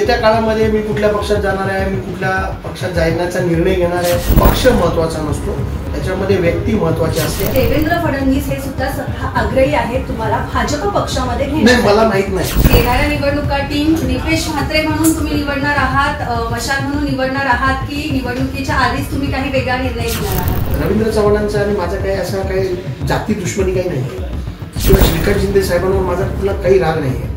येत्या काळामध्ये मी कुठल्या पक्षात जाणार आहे, मी कुठल्या पक्षात जाण्याचा निर्णय घेणार आहे, पक्ष महत्त्वाचा नसतो, त्याच्यामध्ये व्यक्ती महत्त्वाची असते। देवेंद्र फडणवीस हे सुद्धा स्वतः आग्रही आहेत तुम्हाला भाजप पक्षामध्ये नाही, मला माहित नाही। येणाऱ्या निवडणुका टीम दीपेश म्हात्रे म्हणून तुम्ही निवडणार आहात, मशाल म्हणून निवडणार आहात की निवडणुकीच्या आधीच तुम्ही काही वेगळा निर्णय घेणार आहात? रवींद्र चव्हाणांचा आणि माझा काही असा काही जाती दुश्मनी काही नाही, किंवा श्रीकांत शिंदे साहेबांवर माझा कुठला काही राग नाही आहे।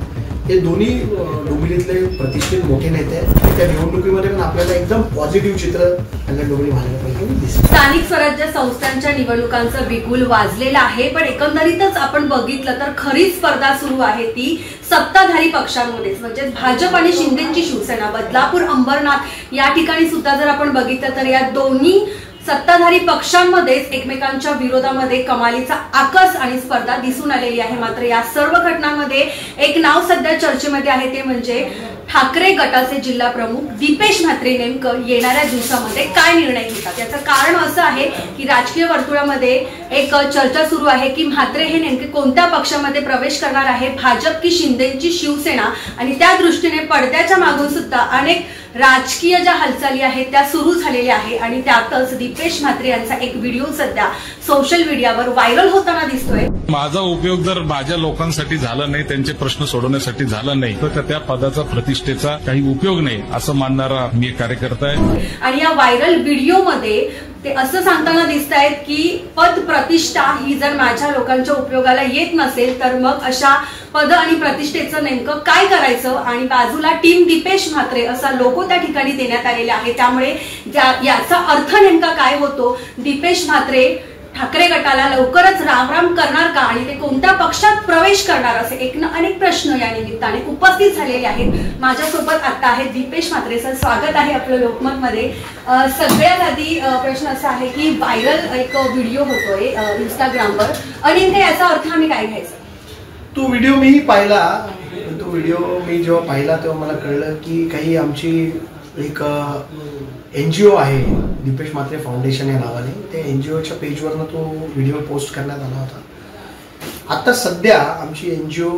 हे दोन्ही डोंबिवलीतले प्रतिष्ठित मोठे नेते आहेत। त्या निवडणुकीमध्ये पण आपल्याला एकदम पॉझिटिव्ह चित्र कल्याण डोंबिवली महानगरपालिकेने दिसतं। स्थानिक स्वराज्य संस्थांच्या निवडणुकांचं बिगुल वाजलेलं आहे, पण एकंदरीतच आपण बघितलं तर खरी स्पर्धा सुरू आहे ती सत्ताधारी पक्षांमध्येच, म्हणजे भाजप आणि शिंदेची शिवसेना। बदलापूर अंबरनाथ या ठिकाणी सुद्धा जर आपण बघितलं तर या दोन्ही सत्ताधारी पक्षांमध्येच एकमेकांच्या विरोधामध्ये कमालीचा आकस आणि स्पर्धा दिसून आलेली आहे। मात्र या सर्व घटनांमध्ये एक नाव सध्या चर्चेमध्ये आहे, ते म्हणजे ठाकरे गटाचे जिल्हा प्रमुख दीपेश म्हात्रे नेमकं येणाऱ्या दिवसामध्ये काय निर्णय घेतात। याचं कारण असं आहे की राजकीय वर्तुळामध्ये एक चर्चा सुरू आहे की म्हात्रे हे नेमके कोणत्या पक्षामध्ये प्रवेश करणार आहे, भाजप की शिंदेची शिवसेना, आणि त्या दृष्टीने पडद्याच्या मागून सुद्धा अनेक राजकीय ज्या हालचाली आहेत त्या सुरू झालेल्या आहे। आणि त्यातच दीपेश म्हात्रे यांचा एक व्हिडिओ सध्या सोशल मीडियावर व्हायरल होताना दिसतोय। माझा उपयोग जर माझ्या लोकांसाठी झाला नाही, त्यांचे प्रश्न सोडवण्यासाठी झाला नाही, तर त्या पदाचा प्रतिष्ठेचा काही उपयोग नाही असं मानणारा मी कार्यकर्ता आहे। आणि या व्हायरल व्हिडिओमध्ये ते असं सांगताना दिसत आहेत की पद प्रतिष्ठा ही जर माझ्या लोकांच्या उपयोगाला येत नसेल तर मग अशा पद आणि प्रतिष्ठेचं नेमकं काय करायचं, आणि बाजूला टीम दीपेश म्हात्रे असा लोगो त्या ठिकाणी देण्यात आलेला आहे। त्यामुळे याचा अर्थ नेमका काय होतो, दीपेश म्हात्रे ठाकरे गटाला लवकरच रामराम करणार का, आणि ते कोणत्या पक्षात प्रवेश करणार, असे अनेक प्रश्न या निमित्ताने उपस्थित झालेले आहेत। माझ्यासोबत आता आहे दीपेश म्हात्रे सर, स्वागत आहे आपलं लोकमत मध्ये। सगळ्यात आधी प्रश्न असा आहे की व्हायरल एक व्हिडिओ होतोय इंस्टाग्रामवर, आणि याचा अर्थ आम्ही काय घ्यायचा? तो व्हिडिओ मी पाहिला, तो व्हिडिओ मी जेव्हा पाहिला तेव्हा मला कळलं की काही आमची एक NGO आहे दीपेश म्हात्रे फाउंडेशन या नावाने, त्या NGOच्या पेजवरनं तो व्हिडिओ पोस्ट करण्यात आला होता। आता सध्या आमची NGO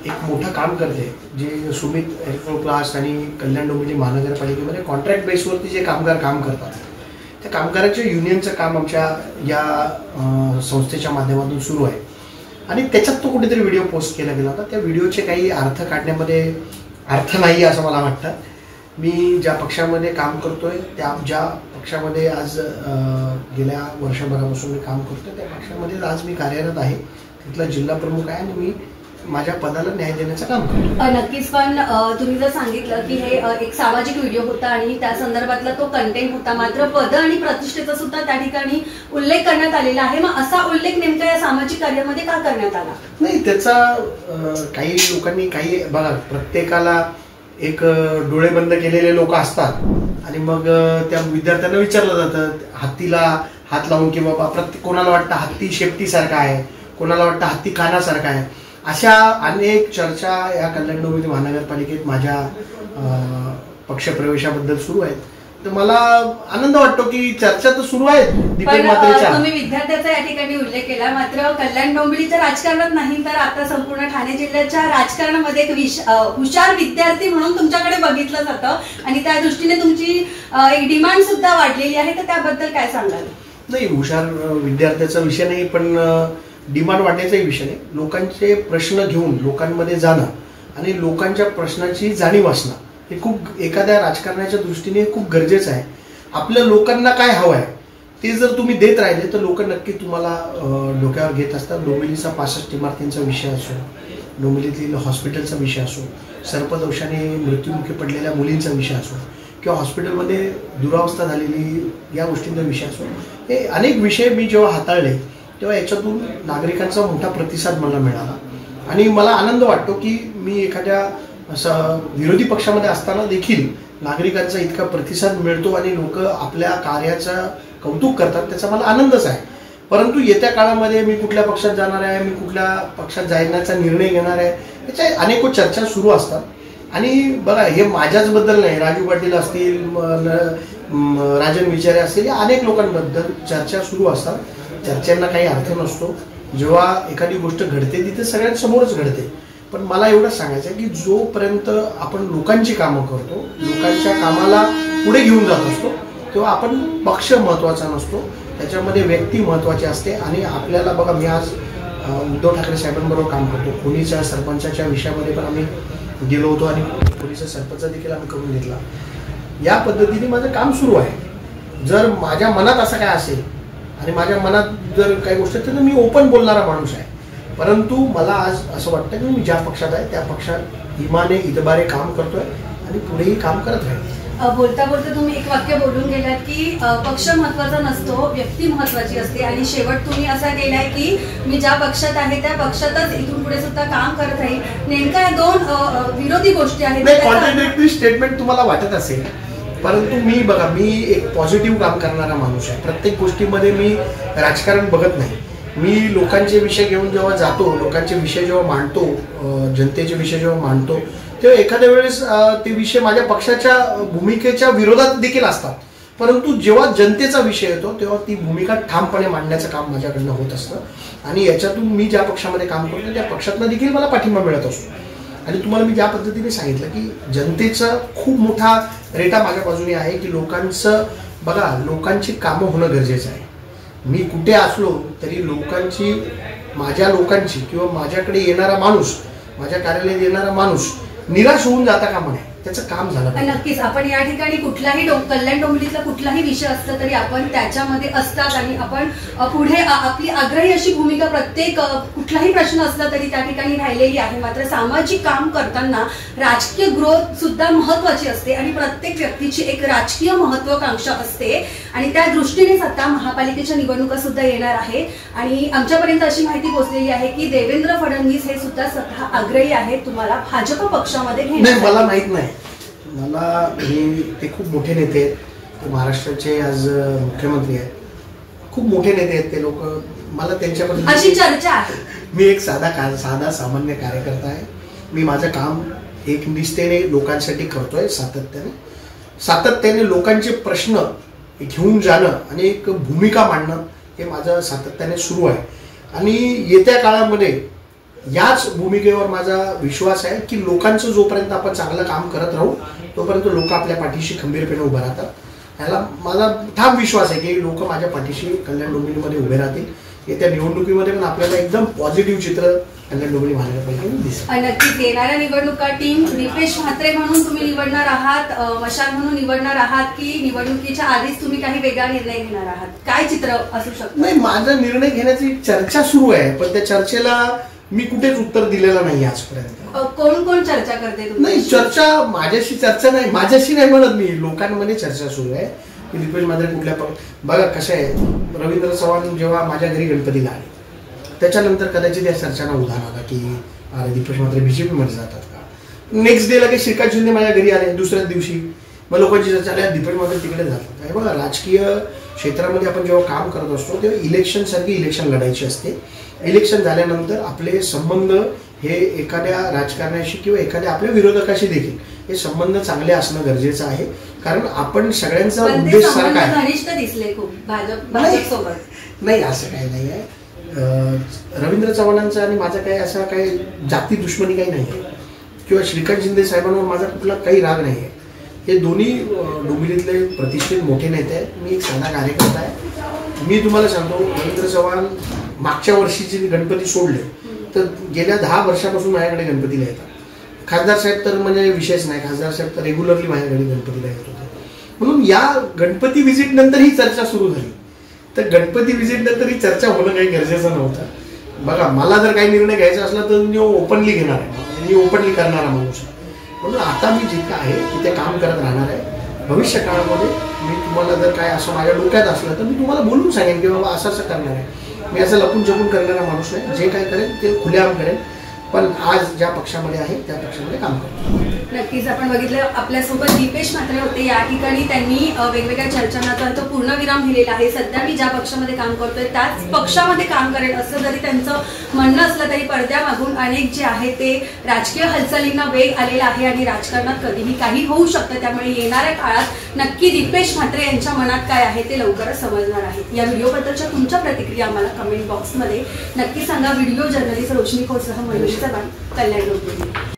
एक मोठं काम करते, जे सुमित एरोप्लास्ट आणि कल्याण डोंबिवली महानगरपालिकेमध्ये कॉन्ट्रॅक्ट बेसवरती जे कामगार काम करतात, त्या कामगारांच्या युनियनचं काम आमच्या या संस्थेच्या माध्यमातून सुरू आहे। आणि त्याच्यात तो कुठेतरी व्हिडिओ पोस्ट केला गेला होता। त्या व्हिडिओचे काही अर्थ काढण्यामध्ये अर्थ नाही असं मला वाटतं। मी ज्या पक्षामध्ये काम करतोय, त्या ज्या पक्षामध्ये आज गेल्या वर्षभरापासून मी काम करतोय, त्या पक्षामध्ये आज मी कार्यरत आहे, तिथला जिल्हा प्रमुख आहे आणि मी माझ्या पदाला न्याय देण्याचं काम करतो। नक्कीच, पण तुम्ही जर सांगितलं की हे एक सामाजिक व्हिडिओ होता आणि त्या संदर्भातला तो कंटेंट होता, मात्र पद आणि प्रतिष्ठेचा सुद्धा त्या ठिकाणी उल्लेख करण्यात आलेला आहे, मग असा उल्लेख नेमका या सामाजिक कार्यामध्ये का करण्यात आला? नाही, त्याचा काही लोकांनी काही बघा, प्रत्येकाला एक डोळे बंद केलेले लोक असतात आणि मग त्या विद्यार्थ्यांना विचारलं जातं हत्तीला हात लावून की बाबा, प्रत्येक कोणाला वाटतं हत्ती शेपटीसारखा आहे, कोणाला वाटतं हत्ती कानासारखा आहे। अशा अनेक चर्चा या कल्याण डोंबिवली महानगरपालिकेत माझ्या पक्षप्रवेशाबद्दल सुरू आहेत। तर मला आनंद वाटतो की चर्चा तर सुरू आहे दीपेश म्हात्रेच्या। तुम्ही विद्यार्थ्याचा या ठिकाणी उल्लेख केला, मात्र कल्याण डोंबिवलीच्या राजकारणात नाही तर आता संपूर्ण ठाणे जिल्ह्याच्या राजकारणामध्ये एक हुशार विद्यार्थी म्हणून तुमच्याकडे बघितलं जातं, आणि त्या दृष्टीने तुमची एक डिमांड सुद्धा वाढलेली आहे, तर त्याबद्दल काय सांगाल? नाही, हुशार विद्यार्थ्याचा विषय नाही, पण डिमांड वाढण्याचाही विषय नाही। लोकांचे प्रश्न घेऊन लोकांमध्ये जाणं आणि लोकांच्या प्रश्नाची जाणीव असणं हे खूप एखाद्या राजकारणाच्या दृष्टीने खूप गरजेचं आहे। आपल्या लोकांना काय हवं आहे ते जर तुम्ही देत राहिले तर लोक नक्की तुम्हाला डोक्यावर घेत असतात। डोंबिवलीचा 65 इमारतींचा विषय असो, डोंबिवलीतील हॉस्पिटलचा विषय असो, सर्पदंशाने मृत्युमुखी पडलेल्या मुलींचा विषय असो, किंवा हॉस्पिटलमध्ये दुरावस्था झालेली या गोष्टींचा विषय असो, हे अनेक विषय मी जेव्हा हाताळले तेव्हा याच्यातून नागरिकांचा मोठा प्रतिसाद मला मिळाला, आणि मला आनंद वाटतो की मी एखाद्या विरोधी पक्षामध्ये असताना देखील नागरिकांचा इतका प्रतिसाद मिळतो आणि लोक आपल्या कार्याचं कौतुक करतात, त्याचा मला आनंदच आहे। परंतु येत्या काळामध्ये मी कुठल्या पक्षात जाणार आहे, मी कुठल्या पक्षात जाण्याचा निर्णय घेणार आहे, याच्या अनेक चर्चा सुरू असतात। आणि बघा, हे माझ्याचबद्दल नाही, राजू पाटील असतील, राजन विचारे असतील, या अनेक लोकांबद्दल चर्चा सुरू असतात। चर्चांना काही अर्थ नसतो। जेव्हा एखादी गोष्ट घडते तिथे सगळ्यांसमोरच घडते, पण मला एवढंच सांगायचं आहे की जोपर्यंत आपण लोकांची कामं करतो, लोकांच्या कामाला पुढे घेऊन जात असतो, तेव्हा आपण पक्ष महत्त्वाचा नसतो, त्याच्यामध्ये व्यक्ती महत्त्वाची असते. आणि आपल्याला बघा, मी आज उद्धव ठाकरे साहेबांबरोबर काम करतो, कोणीच्या सरपंचाच्या विषयामध्ये पण आम्ही गेलो होतो आणि कोणीचा सरपंच देखील आम्ही करून घेतला. या पद्धतीने माझं काम सुरू आहे. जर माझ्या मनात असं काय असेल आणि माझ्या मनात जर काही गोष्ट तर मी ओपन बोलणारा माणूस आहे. परंतु मला आज असं वाटतं की मी ज्या पक्षात आहे त्या पक्षात इमाने इतबारे काम करतोय आणि पुढेही काम करत राहील. बोलता बोलता तुम्ही एक वाक्य बोलून गेलात की पक्ष महत्वाचा नसतो, व्यक्ती महत्वाची असते. आणि शेवट तुम्ही असा केलाय की मी ज्या पक्षात आहे त्या पक्षातच इथून पुढे सुद्धा काम करत राहील. नेमका या दोन विरोधी गोष्टी आहेत. कॉन्ट्राडिक्टरी स्टेटमेंट तुम्हाला वाटत असेल, परंतु मी एक पॉझिटिव्ह काम करणारा माणूस आहे. प्रत्येक गोष्टीमध्ये मी राजकारण बघत नाही. मी लोकांचे विषय घेऊन जेव्हा जातो, लोकांचे विषय जेव्हा मांडतो, जनतेचे विषय जेव्हा मांडतो, तेव्हा एखाद्या वेळेस ते विषय माझ्या पक्षाच्या भूमिकेच्या विरोधात देखील असतात. परंतु जेव्हा जनतेचा विषय येतो तेव्हा ती भूमिका ठामपणे मांडण्याचं काम माझ्याकडनं होत असतं. आणि याच्यातून मी ज्या पक्षामध्ये काम करतो त्या पक्षातनं देखील मला पाठिंबा मिळत असतो. आणि तुम्हाला मी ज्या पद्धतीने सांगितलं की जनतेचा खूप मोठा रेटा माझ्या बाजूने आहे की लोकांचं बघा, लोकांची कामं होणं गरजेचं आहे. मी कुठे असलो तरी माझ्या लोकांची किंवा माझ्याकडे येणारा माणूस, माझ्या कार्यालयात येणारा माणूस निराश होऊन जाता कामा नये, त्याचं काम झालं. नक्कीच आपण या ठिकाणी कुठलाही कल्याण डोंबिवलीतला कुठलाही विषय असला तरी आपण त्याच्यामध्ये असतात आणि आपण पुढे आपली आग्रही अशी भूमिका प्रत्येक कुठलाही प्रश्न असला तरी त्या ठिकाणी राहिलेली आहे. मात्र सामाजिक काम करताना राजकीय ग्रोथ सुद्धा महत्वाची असते आणि प्रत्येक व्यक्तीची एक राजकीय महत्वाकांक्षा असते. आणि त्या दृष्टीने आता महापालिकेच्या निवडणुका सुद्धा येणार आहे आणि आमच्यापर्यंत अशी माहिती पोहोचलेली आहे की देवेंद्र फडणवीस हे सुद्धा स्वतः आग्रही आहेत तुम्हाला भाजप पक्षामध्ये घेण्यासाठी. मला माहित नाही, मला ते खूप मोठे नेते आहेत, ते महाराष्ट्राचे आज मुख्यमंत्री आहेत, खूप मोठे नेते आहेत ते लोक. मला त्यांच्याबद्दल अशी चर्चा आहे. मी एक साधा सामान्य कार्यकर्ता आहे. मी माझं काम एक निष्ठेने लोकांसाठी करतोय, सातत्याने लोकांचे प्रश्न घेऊन जाणं आणि एक भूमिका मांडणं हे माझं सातत्याने सुरू आहे. आणि येत्या काळामध्ये याच भूमिकेवर माझा विश्वास आहे की लोकांचं जोपर्यंत आपण चांगलं काम करत राहू तोपर्यंत लोक आपल्या पाठीशी खंबीरपणे उभं राहतात. ह्याला माझा ठाम विश्वास आहे की लोक माझ्या पाठीशी कल्याण डोंबिवलीमध्ये उभे राहतील. येत्या निवडणुकीमध्ये पण आपल्याला एकदम पॉझिटिव्ह चित्र कल्याण डोंबिवली महानगरपालिकेने दिसेल. नक्कीच येणाऱ्या निवडणुका टीम दीपेश म्हात्रे म्हणून तुम्ही निवडणार आहात, मशाल म्हणून निवडणार आहात की निवडणुकीच्या आधीच तुम्ही काही वेगळा निर्णय घेणार आहात? काय चित्र असू शकतं? नाही, माझा निर्णय घेण्याची चर्चा सुरू आहे, पण त्या चर्चेला मी कुठेच उत्तर दिलेलं नाही आजपर्यंत. कोण कोण चर्चा करते? नाही, चर्चा माझ्याशी नाही म्हणत मी, लोकांमध्ये चर्चा सुरू आहे की दीपेश म्हात्रे कुठल्या बघा कसं आहे, रवींद्र चव्हाण जेव्हा माझ्या घरी गणपतीला आले त्याच्यानंतर कदाचित या चर्चांना उधाण आला की अरे दीपेश म्हात्रे बीजेपी मध्ये जातात का. नेक्स्ट डे लगेच श्रीकांत शिंदे माझ्या घरी आले, दुसऱ्याच दिवशी मग लोकांची चर्चा आल्या दीपेश म्हात्रे तिकडे जातात. हे बघा, राजकीय क्षेत्रामध्ये आपण जेव्हा काम करत असतो तेव्हा इलेक्शन सारखी इलेक्शन लढायची असते. इलेक्शन झाल्यानंतर आपले संबंध हे एखाद्या राजकारण्याशी किंवा एखाद्या आपल्या विरोधकाशी देखील हे संबंध चांगले असणं गरजेचं आहे. कारण आपण सगळ्यांचा उद्देश सारखा आहे. नाही, असं काही नाही आहे. रवींद्र चव्हाणांचा आणि माझा काही असा काही जाती दुश्मनी काही नाही आहे किंवा श्रीकांत शिंदे साहेबांवर माझा कुठला काही राग नाही आहे. हे दोन्ही डोंबिवलीतले प्रतिष्ठित मोठे नेते आहेत. मी एक साधा कार्यकर्ता आहे. मी तुम्हाला सांगतो, रवींद्र चव्हाण मागच्या वर्षीचे गणपती सोडले तर गेल्या 10 वर्षापासून माझ्याकडे गणपतीला येतात. खासदार साहेब तर म्हणजे विशेष नाही, खासदार साहेब तर रेग्युलरली माझ्याकडे गणपतीला येत होते. म्हणून या गणपती व्हिजिट नंतर ही चर्चा सुरू झाली. तर गणपती व्हिजिट नंतर ही चर्चा होणं काही गरजेचं नव्हतं. बघा, मला जर काही निर्णय घ्यायचा असला तर मी ओपनली घेणार आहे, मी ओपनली करणारा माणूस आहे. म्हणून आता मी जितकं आहे तिथे काम करत राहणार आहे. भविष्य काळामध्ये मी तुम्हाला जर काय असं माझ्या डोक्यात असलं तर मी तुम्हाला बोलून सांगेन की बाबा असं असं करणार आहे. मी असं लपून छपून करणारा माणूस नाही. जे काय करेन ते खुलेआम करेन, पण आज ज्या पक्षामध्ये आहे त्या पक्षामध्ये काम करतो. नक्कीच आपण बघितलं आपल्यासोबत दीपेश म्हात्रे होते. या ठिकाणी त्यांनी वेगवेगळ्या चर्चांना पूर्णविराम दिलेला आहे. सध्या मी ज्या पक्षामध्ये काम करतोय त्याच पक्षामध्ये काम करेल असं जरी त्यांचं म्हणणं असलं तरी पडद्यामागून अनेक जे आहे ते राजकीय हालचालींना वेग आलेला आहे आणि राजकारणात कधीही काही होऊ शकतं. त्यामुळे येणाऱ्या काळात नक्की दीपेश म्हात्रे यांच्या मनात काय आहे ते लवकरच समजणार आहे. या व्हिडिओबद्दलच्या तुमच्या प्रतिक्रिया आम्हाला कमेंट बॉक्समध्ये नक्की सांगा. व्हिडिओ जर्नलिस्ट रोशनी खोसह मनोज चव्हाण, कल्याण.